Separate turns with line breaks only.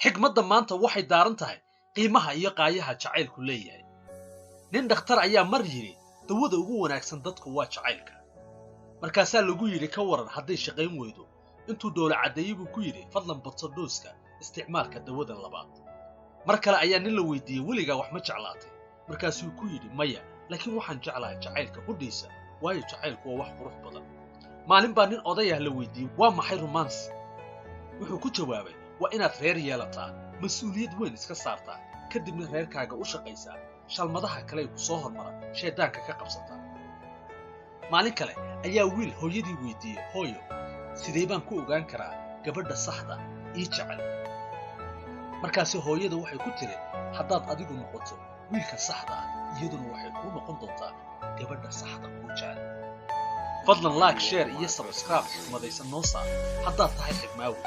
xigmadda maanta waxay daaran tahay qiimaha iyo qaayaha jacaylku leeyahay. nin dhakhtar ayaa mar yiri dawada ugu wanaagsan dadku waa jacaylka. markaasaa lagu yiri ka waran hadday shaqayn weydo. intuu doola cadeeyay buu ku yiri fadlan badso dooska isticmaalka dawada labaad. mar kale ayaa nin la weydiiyay weligaa wax ma jeclaatay. markaasuu ku yiri maya, laakiin waxaan jeclahay jacaylka qudhiisa, waayo jacaylku waa wax qurux badan. maalin baa nin odayah la weydiiyay waa maxay romance. wuxuu ku jawaabay waa inaad reer yeelataa, mas'uuliyad weyn iska saartaa, kadibna reerkaaga u shaqaysaa, shalmadaha kale ku soo hormara sheedaanka ka qabsataa. maalin kale ayaa wiil hooyadii weydiiyay hooyo sidee baan ku ogaan karaa gabadha saxda ii jecel. markaasi hooyada waxay ku tiri haddaad adigu noqoto wiilka saxda ah iyaduna waxay kuu noqon doontaa gabadha saxda u jecel. fadlan like, share iyo subscribe madaysan noo saar haddaad tahay xigmaawi.